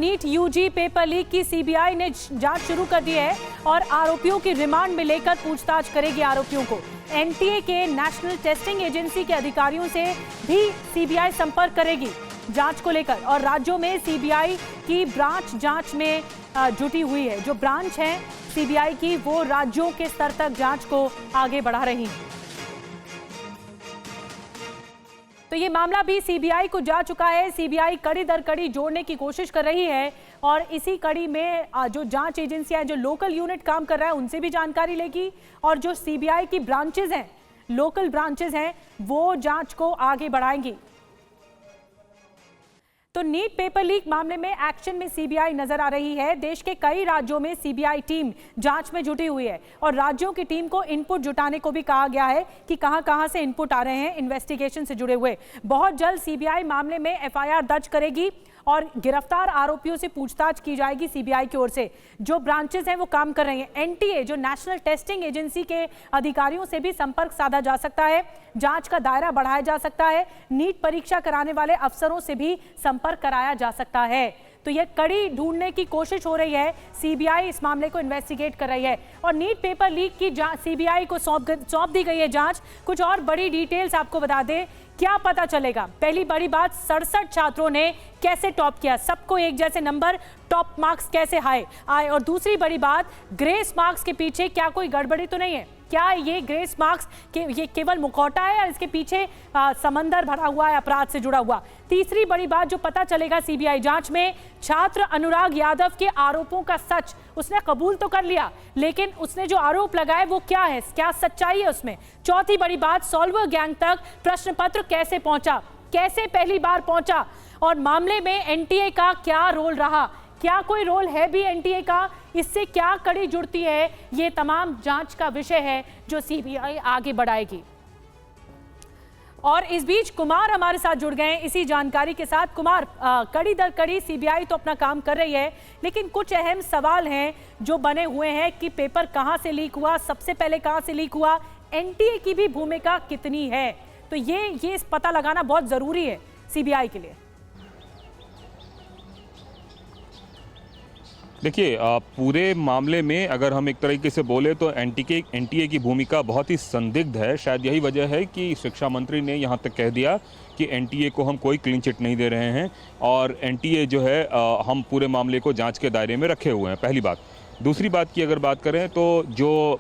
NEET UG paper leak की CBI ने जांच शुरू कर दी है और आरोपियों की रिमांड में लेकर पूछताछ करेगी आरोपियों को। एनटीए के नेशनल टेस्टिंग एजेंसी के अधिकारियों से भी सीबीआई संपर्क करेगी जांच को लेकर। और राज्यों में सीबीआई की ब्रांच जांच में जुटी हुई है। जो ब्रांच है सीबीआई की वो राज्यों के स्तर तक जांच को आगे बढ़ा रही है। तो ये मामला भी सीबीआई को जा चुका है। सीबीआई कड़ी दर कड़ी जोड़ने की कोशिश कर रही है और इसी कड़ी में जो जांच एजेंसियां, जो लोकल यूनिट काम कर रहा है, उनसे भी जानकारी लेगी और जो सीबीआई की ब्रांचेस हैं, लोकल ब्रांचेस हैं, वो जांच को आगे बढ़ाएंगी। तो नीट पेपर लीक मामले में एक्शन में सीबीआई नजर आ रही है। देश के कई राज्यों में सीबीआई टीम जांच में जुटी हुई है और राज्यों की टीम को इनपुट जुटाने को भी कहा गया है कि कहां-कहां से इनपुट आ रहे हैं इन्वेस्टिगेशन से जुड़े हुए। बहुत जल्द सीबीआई मामले में एफआईआर दर्ज करेगी और गिरफ्तार आरोपियों से पूछताछ की जाएगी सीबीआई की ओर से। जो ब्रांचेस हैं वो काम कर रही हैं। एनटीए, जो नेशनल टेस्टिंग एजेंसी के अधिकारियों से भी संपर्क साधा जा सकता है, जांच का दायरा बढ़ाया जा सकता है, नीट परीक्षा कराने वाले अफसरों से भी संपर्क कराया जा सकता है। तो यह कड़ी ढूंढने की कोशिश हो रही है। सीबीआई इस मामले को इन्वेस्टिगेट कर रही है और नीट पेपर लीक की सीबीआई को सौंप दी गई है जांच। कुछ और बड़ी डिटेल्स आपको बता दें, क्या पता चलेगा। पहली बड़ी बात, 67 छात्रों ने कैसे टॉप किया, सबको एक जैसे नंबर, टॉप मार्क्स कैसे आए। और दूसरी बड़ी बात, ग्रेस मार्क्स के पीछे क्या कोई गड़बड़ी तो नहीं है? क्या ये ग्रेस मार्क्स ये केवल मुखौटा है या इसके पीछे समंदर भरा हुआ है अपराध से जुड़ा हुआ? तीसरी बड़ी बात जो पता चलेगा सीबीआई जांच में, छात्र अनुराग यादव के आरोपों का सच उसने कबूल तो कर लिया, लेकिन उसने जो आरोप लगाए वो क्या है, क्या सच्चाई है उसमें। चौथी बड़ी बात, सॉल्वर गैंग तक प्रश्न पत्र कैसे पहुंचा, कैसे पहली बार पहुंचा और मामले में एनटीए का क्या रोल रहा, क्या कोई रोल है भी एनटीए का, इससे क्या कड़ी जुड़ती है, ये तमाम जांच का विषय है जो सीबीआई आगे बढ़ाएगी। और इस बीच कुमार हमारे साथ जुड़ गए हैं इसी जानकारी के साथ। कुमार, कड़ी दर कड़ी सीबीआई तो अपना काम कर रही है, लेकिन कुछ अहम सवाल हैं जो बने हुए हैं कि पेपर कहां से लीक हुआ, सबसे पहले कहां से लीक हुआ, एनटीए की भी भूमिका कितनी है। तो ये पता लगाना बहुत जरूरी है सीबीआई के लिए। देखिए, पूरे मामले में अगर हम एक तरीके से बोले तो एनटीए की भूमिका बहुत ही संदिग्ध है। शायद यही वजह है कि शिक्षा मंत्री ने यहाँ तक कह दिया कि एनटीए को हम कोई क्लीन चिट नहीं दे रहे हैं और एनटीए जो है हम पूरे मामले को जांच के दायरे में रखे हुए हैं, पहली बात। दूसरी बात की अगर बात करें तो जो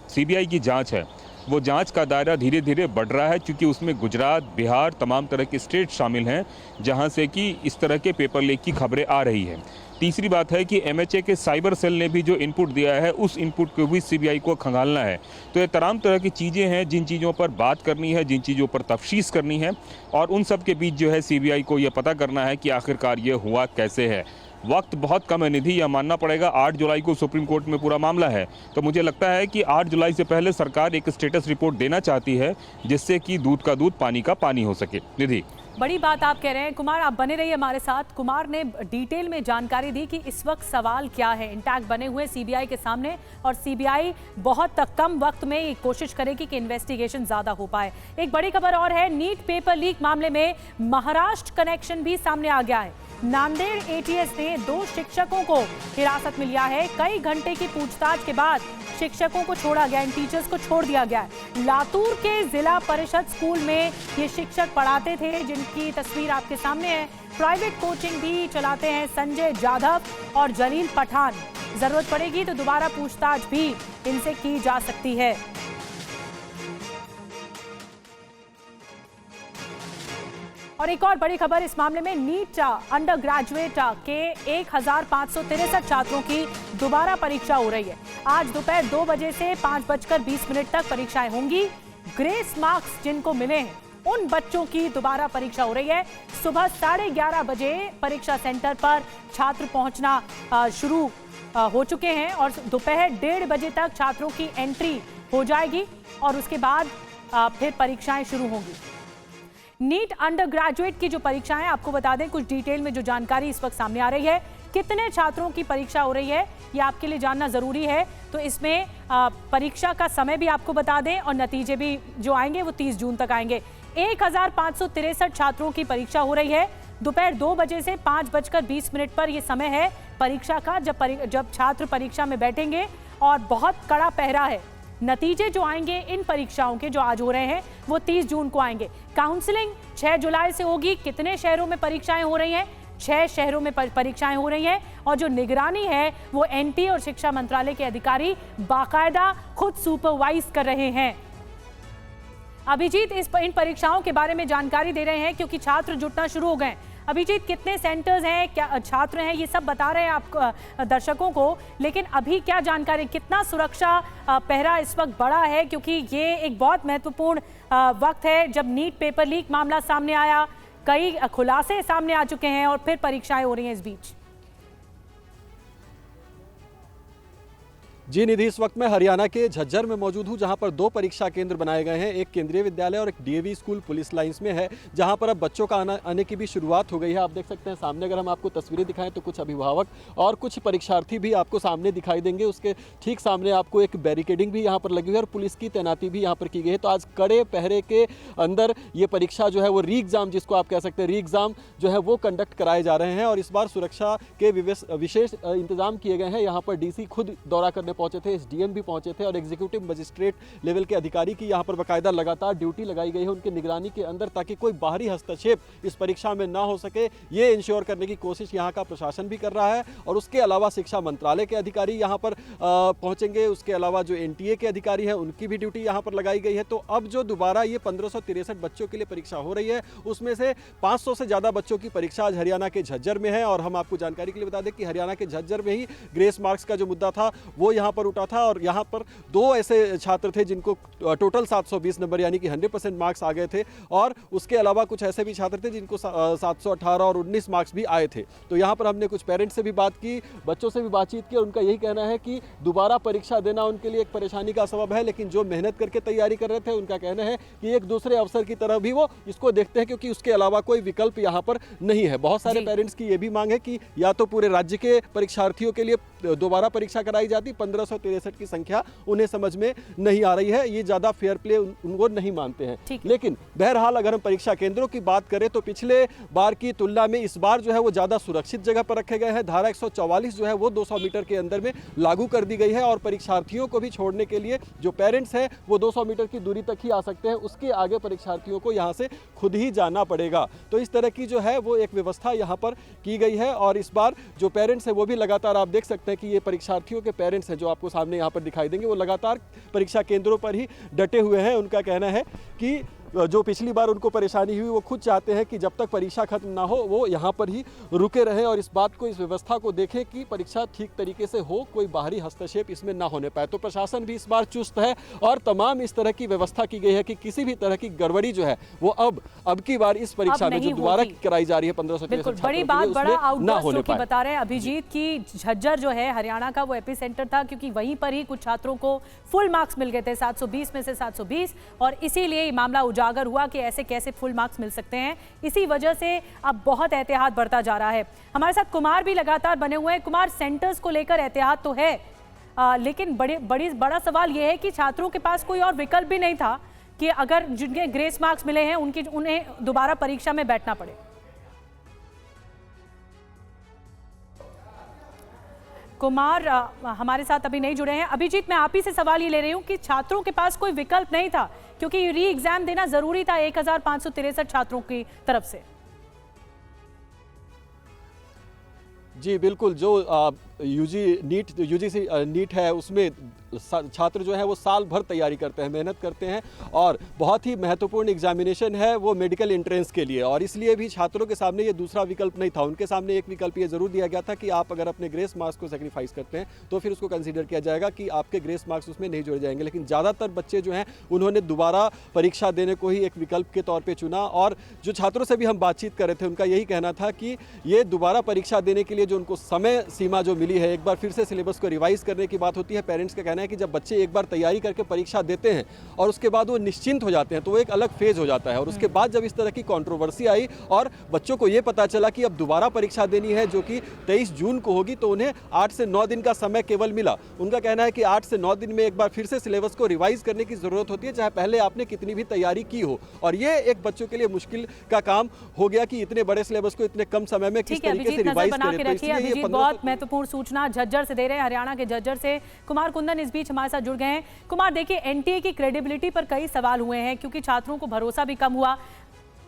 सीबीआई की जाँच है वो जांच का दायरा धीरे धीरे बढ़ रहा है, क्योंकि उसमें गुजरात, बिहार, तमाम तरह के स्टेट शामिल हैं जहां से कि इस तरह के पेपर लीक की खबरें आ रही हैं। तीसरी बात है कि एमएचए के साइबर सेल ने भी जो इनपुट दिया है उस इनपुट को भी सीबीआई को खंगालना है। तो ये तमाम तरह की चीज़ें हैं जिन चीज़ों पर बात करनी है, जिन चीज़ों पर तफ्तीश करनी है और उन सब के बीच जो है सीबीआई को ये पता करना है कि आखिरकार ये हुआ कैसे है। वक्त बहुत कम है निधि, यह मानना पड़ेगा। 8 जुलाई को सुप्रीम कोर्ट में पूरा मामला है, तो मुझे लगता है कि 8 जुलाई से पहले सरकार एक स्टेटस रिपोर्ट देना चाहती है जिससे कि दूध का दूध पानी का पानी हो सके। निधि, बड़ी बात आप कह रहे हैं। कुमार, आप बने रहिए हमारे साथ। कुमार ने डिटेल में जानकारी दी कि इस वक्त सवाल क्या है इंटैक्ट बने हुए सीबीआई के सामने और सीबीआई बहुत कम वक्त में ये कोशिश करेगी कि इन्वेस्टिगेशन ज्यादा हो पाए। एक बड़ी खबर और है, नीट पेपर लीक मामले में महाराष्ट्र कनेक्शन भी सामने आ गया है। नांदेड़ एटीएस ने 2 शिक्षकों को हिरासत में लिया है। कई घंटे की पूछताछ के बाद शिक्षकों को छोड़ा गया, इन टीचर्स को छोड़ दिया गया है। लातूर के जिला परिषद स्कूल में ये शिक्षक पढ़ाते थे, जिनकी तस्वीर आपके सामने है। प्राइवेट कोचिंग भी चलाते हैं संजय जाधव और जलील पठान। जरूरत पड़ेगी तो दोबारा पूछताछ भी इनसे की जा सकती है। और एक और बड़ी खबर इस मामले में, नीट अंडर ग्रेजुएट के 1563 छात्रों की दोबारा परीक्षा हो रही है। आज दोपहर 2 बजे से 5:20 तक परीक्षाएं होंगी। ग्रेस मार्क्स जिनको मिले हैं उन बच्चों की दोबारा परीक्षा हो रही है। सुबह 11:30 बजे परीक्षा सेंटर पर छात्र पहुंचना शुरू हो चुके हैं और दोपहर 1:30 बजे तक छात्रों की एंट्री हो जाएगी और उसके बाद फिर परीक्षाएं शुरू होंगी। नीट अंडर ग्रेजुएट की जो परीक्षाएं, आपको बता दें कुछ डिटेल में जो जानकारी इस वक्त सामने आ रही है। कितने छात्रों की परीक्षा हो रही है ये आपके लिए जानना जरूरी है। तो इसमें परीक्षा का समय भी आपको बता दें और नतीजे भी जो आएंगे वो 30 जून तक आएंगे। 1563 छात्रों की परीक्षा हो रही है। दोपहर 2 बजे से 5:20 पर यह समय है परीक्षा का, जब छात्र परीक्षा में बैठेंगे और बहुत कड़ा पहरा है। नतीजे जो आएंगे इन परीक्षाओं के, जो आज हो रहे हैं, वो 30 जून को आएंगे। काउंसलिंग 6 जुलाई से होगी। कितने शहरों में परीक्षाएं हो रही हैं? 6 शहरों में परीक्षाएं हो रही हैं और जो निगरानी है वो एनटीए और शिक्षा मंत्रालय के अधिकारी बाकायदा खुद सुपरवाइज कर रहे हैं। अभिजीत इन परीक्षाओं के बारे में जानकारी दे रहे हैं क्योंकि छात्र जुटना शुरू हो गए। अभिजीत, कितने सेंटर्स हैं, क्या छात्र हैं, ये सब बता रहे हैं आप दर्शकों को, लेकिन अभी क्या जानकारी, कितना सुरक्षा पहरा इस वक्त बढ़ा है? क्योंकि ये एक बहुत महत्वपूर्ण वक्त है जब नीट पेपर लीक मामला सामने आया, कई खुलासे सामने आ चुके हैं और फिर परीक्षाएं हो रही हैं इस बीच। जी निधि, इस वक्त मैं हरियाणा के झज्जर में मौजूद हूं, जहां पर 2 परीक्षा केंद्र बनाए गए हैं। एक केंद्रीय विद्यालय और एक डीएवी स्कूल पुलिस लाइंस में है, जहां पर अब बच्चों का आने की भी शुरुआत हो गई है। आप देख सकते हैं सामने, अगर हम आपको तस्वीरें दिखाएं तो कुछ अभिभावक और कुछ परीक्षार्थी भी आपको सामने दिखाई देंगे। उसके ठीक सामने आपको एक बैरिकेडिंग भी यहाँ पर लगी हुई है और पुलिस की तैनाती भी यहाँ पर की गई है। तो आज कड़े पहरे के अंदर ये परीक्षा जो है वो री एग्ज़ाम, जिसको आप कह सकते हैं री एग्ज़ाम जो है वो कंडक्ट कराए जा रहे हैं। और इस बार सुरक्षा के विशेष इंतजाम किए गए हैं। यहाँ पर डीसी खुद दौरा करने पहुंचे थे, एसडीएम भी पहुंचे थे और एग्जीक्यूटिव मजिस्ट्रेट लेवल के अधिकारी की यहाँ पर बाकायदा लगातार ड्यूटी लगाई गई है उनकी निगरानी के अंदर, ताकि कोई बाहरी हस्तक्षेप इस परीक्षा में ना हो सके। ये इंश्योर करने की कोशिश यहाँ का प्रशासन भी कर रहा है। और उसके अलावा शिक्षा मंत्रालय के अधिकारी यहाँ पर पहुंचेंगे। उसके अलावा जो एनटीए के अधिकारी हैं उनकी भी ड्यूटी यहाँ पर लगाई गई है। तो अब जो दोबारा ये 1563 बच्चों के लिए परीक्षा हो रही है, उसमें से 500 से ज़्यादा बच्चों की परीक्षा आज हरियाणा के झज्जर में है। और हम आपको जानकारी के लिए बता दें कि हरियाणा के झज्जर में ही ग्रेस मार्क्स का जो मुद्दा था वो यहाँ पर उठा था और यहाँ पर 2 ऐसे छात्र थे जिनको टोटल 720 नंबर यानी कि 100% मार्क्स आ गए थे। और उसके अलावा कुछ ऐसे भी छात्र थे जिनको 718 और 19 मार्क्स भी आए थे। तो यहाँ पर हमने कुछ पेरेंट्स से भी बात की, बच्चों से भी बातचीत की और उनका यही कहना है कि दोबारा परीक्षा देना उनके लिए एक परेशानी का सबब है, लेकिन जो मेहनत करके तैयारी कर रहे थे उनका कहना है कि एक दूसरे अवसर की तरह भी वो इसको देखते हैं, क्योंकि उसके अलावा कोई विकल्प यहाँ पर नहीं है। बहुत सारे पेरेंट्स की ये भी मांग है कि या तो पूरे राज्य के परीक्षार्थियों के लिए दोबारा परीक्षा कराई जाती, 1563 की संख्या उन्हें समझ में नहीं आ रही है। ये ज़्यादा फेयर प्ले उनको नहीं मानते हैं। लेकिन बहरहाल अगर हम परीक्षा केंद्रों की बात करें तो पिछले बार की तुलना में इस बार जो है वो ज़्यादा सुरक्षित जगह पर रखे गए हैं। धारा 144 जो है वो 200 मीटर के अंदर में लागू कर दी गई है और परीक्षार्थियों को भी छोड़ने के लिए जो पेरेंट्स हैं वो 200 मीटर की दूरी तक ही आ सकते हैं, उसके आगे परीक्षार्थियों को यहाँ से खुद ही जाना पड़ेगा। तो इस तरह की जो है वो एक व्यवस्था यहाँ पर की गई है। और इस बार जो पेरेंट्स हैं वो भी लगातार, आप देख सकते हैं कि ये परीक्षार्थियों के पेरेंट्स हैं जो आपको सामने यहाँ पर दिखाई देंगे, वो लगातार परीक्षा केंद्रों पर ही डटे हुए हैं। उनका कहना है कि जो पिछली बार उनको परेशानी हुई, वो खुद चाहते हैं कि जब तक परीक्षा खत्म ना हो वो यहाँ पर ही रुके रहें और इस बात को, इस व्यवस्था को देखें कि परीक्षा ठीक तरीके से हो, कोई बाहरी हस्तक्षेप इसमें ना होने पाए। तो प्रशासन भी इस बार चुस्त है और तमाम इस तरह की व्यवस्था की गई है कि किसी भी तरह की गड़बड़ी जो है वो अब की बार इस परीक्षा में जो दोबारा कराई जा रही है 1563 बड़ी बात, बड़ा आउटबर्स्ट की बता रहे हैं अभिजीत की झज्जर जो है हरियाणा का वो एपिसेंटर था, क्योंकि वहीं पर ही कुछ छात्रों को फुल मार्क्स मिल गए थे, 720 में से 720, और इसीलिए मामला उजागर हुआ कि ऐसे कैसे फुल मार्क्स मिल सकते हैं। इसी वजह से अब बहुत एहतियात बढ़ता जा रहा है। हमारे साथ कुमार भी लगातार बने हुए हैं। कुमार, सेंटर्स को लेकर एहतियात तो है, लेकिन बड़ा सवाल यह है कि छात्रों के पास कोई और विकल्प भी नहीं था कि अगर जिनके ग्रेस मार्क्स मिले हैं उन्हें दोबारा परीक्षा में बैठना पड़े। कुमार हमारे साथ अभी नहीं जुड़े हैं। अभिजीत, मैं आप ही से सवाल ये ले रही हूँ कि छात्रों के पास कोई विकल्प नहीं था, क्योंकि री एग्जाम देना जरूरी था 1563 छात्रों की तरफ से। जी बिल्कुल, जो यूजीसी नीट है उसमें छात्र जो है वो साल भर तैयारी करते हैं, मेहनत करते हैं और बहुत ही महत्वपूर्ण एग्जामिनेशन है वो मेडिकल एंट्रेंस के लिए, और इसलिए भी छात्रों के सामने ये दूसरा विकल्प नहीं था। उनके सामने एक विकल्प ये जरूर दिया गया था कि आप अगर अपने ग्रेस मार्क्स को सेक्रीफाइस करते हैं तो फिर उसको कंसीडर किया जाएगा कि आपके ग्रेस मार्क्स उसमें नहीं जोड़े जाएंगे। लेकिन ज़्यादातर बच्चे जो हैं उन्होंने दोबारा परीक्षा देने को ही एक विकल्प के तौर पर चुना। और जो छात्रों से भी हम बातचीत कर रहे थे उनका यही कहना था कि ये दोबारा परीक्षा देने के लिए जो उनको समय सीमा जो मिली है। एक बार फिर से सिलेबस को रिवाइज करने की बात होती है। पेरेंट्स का कहना है कि जब बच्चे एक बार तैयारी करके परीक्षा देते हैं और उसके बाद वो निश्चिंत हो जाते हैं तो वो एक अलग फेज हो जाता है। और उसके बाद जब इस तरह की कंट्रोवर्सी आई और बच्चों को ये पता चला कि अब दोबारा परीक्षा देनी है जो कि 23 जून को होगी, तो उन्हें 8 से 9 दिन का समय केवल मिला। उनका कहना है कि 8 से 9 दिन में एक बार फिर से सिलेबस को रिवाइज करने की जरूरत होती है, चाहे पहले आपने कितनी भी तैयारी की हो। और ये एक बच्चों के लिए मुश्किल का काम हो गया कि इतने बड़े सिलेबस को इतने कम समय में किस तरीके से रिवाइज करें। तो इसलिए ये 15 बहुत महत्वपूर्ण सूचना झज्जर से दे रहे हैं, हरियाणा के झज्जर से कुमार कुंदन इस बीच हमारे साथ जुड़ गए हैं। कुमार, देखिए एनटीए की क्रेडिबिलिटी पर कई सवाल हुए हैं क्योंकि छात्रों को भरोसा भी कम हुआ,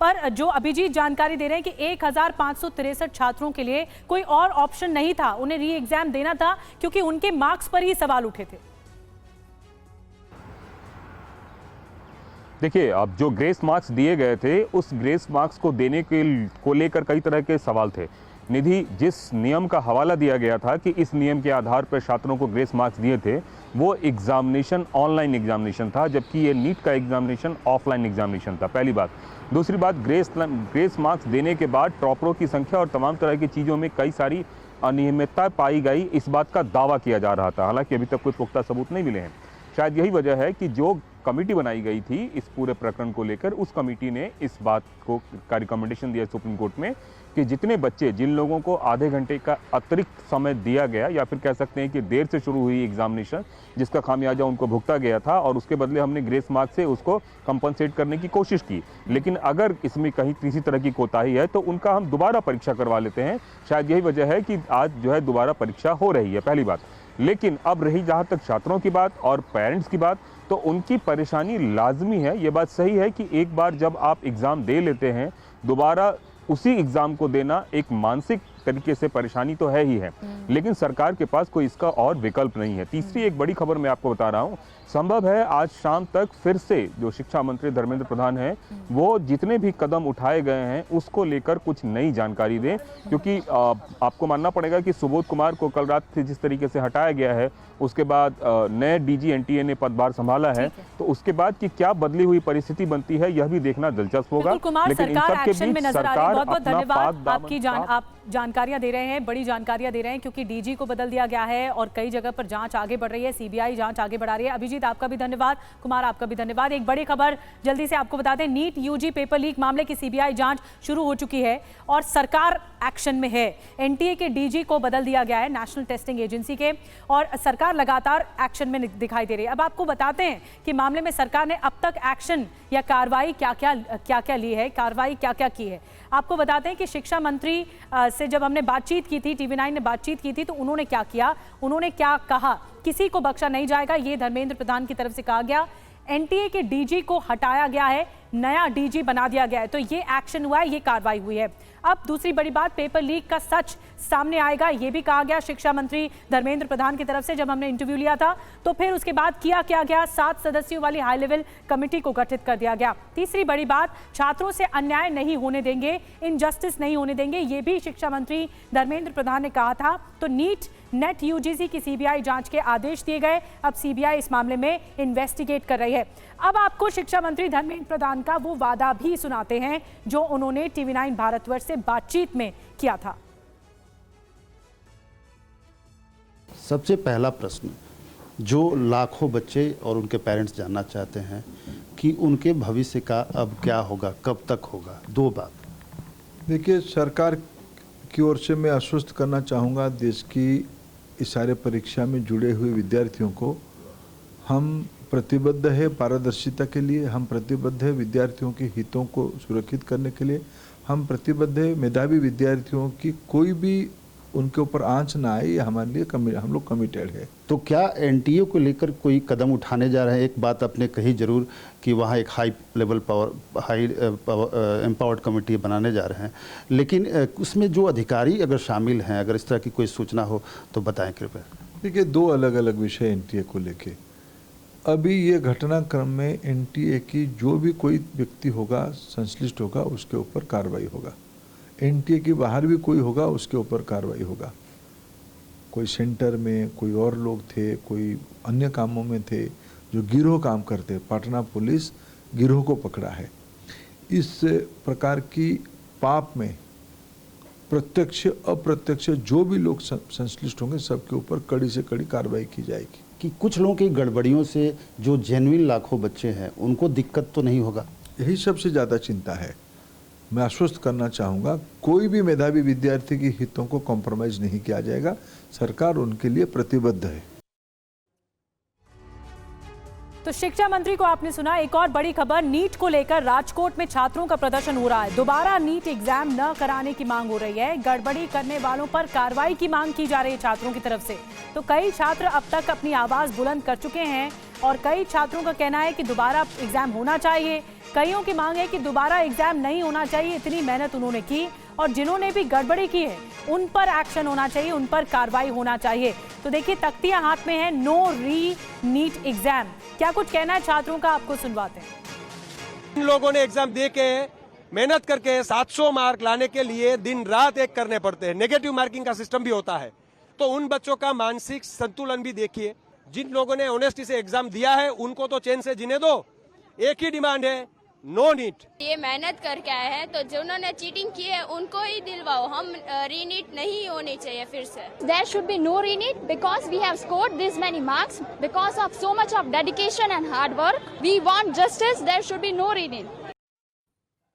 पर जो अभिजीत जानकारी दे रहे हैं कि 1563 छात्रों के लिए कोई और ऑप्शन नहीं था, उन्हें री एग्जाम देना था क्योंकि उनके मार्क्स पर ही सवाल उठे थे। देखिए, अब जो ग्रेस मार्क्स दिए गए थे उस ग्रेस मार्क्स को देने को लेकर कई तरह के सवाल थे। निधि, जिस नियम का हवाला दिया गया था कि इस नियम के आधार पर छात्रों को ग्रेस मार्क्स दिए थे, वो एग्जामिनेशन ऑनलाइन एग्जामिनेशन था, जबकि ये नीट का एग्जामिनेशन ऑफलाइन एग्जामिनेशन था। पहली बात। दूसरी बात, ग्रेस मार्क्स देने के बाद टॉपरों की संख्या और तमाम तरह की चीज़ों में कई सारी अनियमितता पाई गई, इस बात का दावा किया जा रहा था। हालांकि अभी तक कोई पुख्ता सबूत नहीं मिले हैं। शायद यही वजह है कि जो कमेटी बनाई गई थी इस पूरे प्रकरण को लेकर, उस कमेटी ने इस बात का रिकमेंडेशन दिया सुप्रीम कोर्ट में कि जितने बच्चे, जिन लोगों को आधे घंटे का अतिरिक्त समय दिया गया या फिर कह सकते हैं कि देर से शुरू हुई एग्जामिनेशन, जिसका खामियाजा उनको भुगता गया था और उसके बदले हमने ग्रेस मार्क्स से उसको कंपनसेट करने की कोशिश की, लेकिन अगर इसमें कहीं किसी तरह की कोताही है तो उनका हम दोबारा परीक्षा करवा लेते हैं। शायद यही वजह है कि आज जो है दोबारा परीक्षा हो रही है, पहली बात। लेकिन अब रही जहाँ तक छात्रों की बात और पेरेंट्स की बात, तो उनकी परेशानी लाजमी है। ये बात सही है कि एक बार जब आप एग्ज़ाम दे लेते हैं, दोबारा उसी एग्ज़ाम को देना एक मानसिक तरीके से परेशानी तो है ही है, लेकिन सरकार के पास कोई इसका और विकल्प नहीं है। तीसरी एक बड़ी खबर मैं आपको बता रहा हूँ, संभव है आज शाम तक फिर से जो शिक्षा मंत्री धर्मेंद्र प्रधान हैं वो जितने भी कदम उठाए गए हैं उसको लेकर कुछ नई जानकारी दें, क्योंकि आपको मानना पड़ेगा कि सुबोध कुमार को कल रात से जिस तरीके से हटाया गया है, उसके बाद नए डीजी एनटीए ने पदभार संभाला है, तो उसके बाद की क्या बदली हुई परिस्थिति बनती है यह भी देखना दिलचस्प होगा। लेकिन इन सब के बीच सरकार बहुत धन्यवाद आपकी आप जानकारियां दे रहे हैं, बड़ी जानकारियां दे रहे हैं, क्योंकि डीजी को बदल दिया गया है और कई जगह पर जांच आगे बढ़ रही है, सीबीआई जांच आगे बढ़ा रही है। अभिजीत, आपका भी धन्यवाद। कुमार, आपका भी धन्यवाद। एक बड़ी खबर जल्दी से आपको बता दें, नीट यूजी पेपर लीक मामले की सीबीआई जांच शुरू हो चुकी है और सरकार एक्शन में है। एनटीए के डीजी को बदल दिया गया है नेशनल टेस्टिंग एजेंसी के, और सरकार लगातार एक्शन में दिखाई दे रही है। अब आपको बताते हैं कि मामले में सरकार ने अब तक एक्शन या कार्रवाई क्या क्या ली है, कार्रवाई क्या क्या की है। आपको बताते हैं कि शिक्षा मंत्री से जब हमने बातचीत की थी, TV9 ने बातचीत की थी, तो उन्होंने क्या किया, उन्होंने क्या कहा, किसी को बख्शा नहीं जाएगा, ये धर्मेंद्र प्रधान की तरफ से कहा गया। एनटीए के डीजी को हटाया गया है, नया डीजी बना दिया गया है, तो ये एक्शन हुआ है, ये कार्रवाई हुई है। अब दूसरी बड़ी बात, पेपर लीक का सच सामने आएगा, ये भी कहा गया शिक्षा मंत्री धर्मेंद्र प्रधान की तरफ से जब हमने इंटरव्यू लिया था। तो फिर उसके बाद किया क्या गया, 7 सदस्यों वाली हाई लेवल कमेटी को गठित कर दिया गया। तीसरी बड़ी बात, छात्रों से अन्याय नहीं होने देंगे, इनजस्टिस नहीं होने देंगे, ये भी शिक्षा मंत्री धर्मेंद्र प्रधान ने कहा था। तो नीट नेट यूजीसी की सीबीआई जांच के आदेश दिए गए, अब सीबीआई इस मामले में इन्वेस्टिगेट कर रही है। अब आपको शिक्षा मंत्री धर्मेंद्र प्रधान का वो वादा भी सुनाते हैं जो उन्होंने TV9 भारतवर्ष से बातचीत में किया था। सबसे पहला प्रश्न जो लाखों बच्चे और उनके पेरेंट्स जानना चाहते हैं कि उनके भविष्य का अब क्या होगा, कब तक होगा। दो बात। देखिए, सरकार की ओर से मैं आश्वस्त करना चाहूँगा देश की इस सारे परीक्षा में जुड़े हुए विद्यार्थियों को, हम प्रतिबद्ध है पारदर्शिता के लिए, हम प्रतिबद्ध है विद्यार्थियों के हितों को सुरक्षित करने के लिए, हम प्रतिबद्ध है मेधावी विद्यार्थियों की कोई भी उनके ऊपर आंच ना आए, ये हमारे लिए हम लोग कमिटेड है। तो क्या एनटीए को लेकर कोई कदम उठाने जा रहे हैं? एक बात आपने कही जरूर कि वहाँ एक हाई एम्पावर्ड कमेटी बनाने जा रहे हैं, लेकिन उसमें जो अधिकारी अगर शामिल हैं, अगर इस तरह की कोई सूचना हो तो बताएं कृपया। देखिए, दो अलग अलग विषय एनटीए को लेके। अभी ये घटनाक्रम में एनटीए की जो भी कोई व्यक्ति होगा, संश्लिष्ट होगा, उसके ऊपर कार्रवाई होगा। एनटीए के बाहर भी कोई होगा, उसके ऊपर कार्रवाई होगा। कोई सेंटर में कोई और लोग थे, कोई अन्य कामों में थे जो गिरोह काम करते, पटना पुलिस गिरोह को पकड़ा है। इस प्रकार की पाप में प्रत्यक्ष अप्रत्यक्ष जो भी लोग संश्लिष्ट होंगे सबके ऊपर कड़ी से कड़ी कार्रवाई की जाएगी। कि कुछ लोगों की गड़बड़ियों से जो जेन्युइन लाखों बच्चे हैं उनको दिक्कत तो नहीं होगा? यही सबसे ज़्यादा चिंता है। मैं आश्वस्त करना चाहूँगा, कोई भी मेधावी विद्यार्थी के हितों को कॉम्प्रोमाइज़ नहीं किया जाएगा। सरकार उनके लिए प्रतिबद्ध है। तो शिक्षा मंत्री को आपने सुना। एक और बड़ी खबर, नीट को लेकर राजकोट में छात्रों का प्रदर्शन हो रहा है। दोबारा नीट एग्जाम न कराने की मांग हो रही है। गड़बड़ी करने वालों पर कार्रवाई की मांग की जा रही है छात्रों की तरफ से। तो कई छात्र अब तक अपनी आवाज बुलंद कर चुके हैं और कई छात्रों का कहना है कि दोबारा एग्जाम होना चाहिए। कईयों की मांग है कि दोबारा एग्जाम नहीं होना चाहिए, इतनी मेहनत उन्होंने की और जिन्होंने भी गड़बड़ी की है उन पर एक्शन होना चाहिए, उन पर कार्रवाई होना चाहिए। तो देखिए तख्तियां हाथ में है, नो री नीट एग्जाम। क्या कुछ कहना है छात्रों का, आपको सुनवाते हैं। इन लोगों ने एग्जाम दे के मेहनत करके 700 मार्क लाने के लिए दिन रात एक करने पड़ते हैं। नेगेटिव मार्किंग का सिस्टम भी होता है। तो उन बच्चों का मानसिक संतुलन भी देखिए। जिन लोगों ने ऑनेस्टी से एग्जाम दिया है उनको तो चैन से जीने दो। एक ही डिमांड है, नो नीट। ये मेहनत करके आए हैं तो जिन्होंने चीटिंग की है उनको ही दिलवाओ। हम रीनीट नहीं होनी चाहिए फिर से। There should be no renit because we have scored this many marks because of so much of dedication and hard work. We want justice. There should be no renit.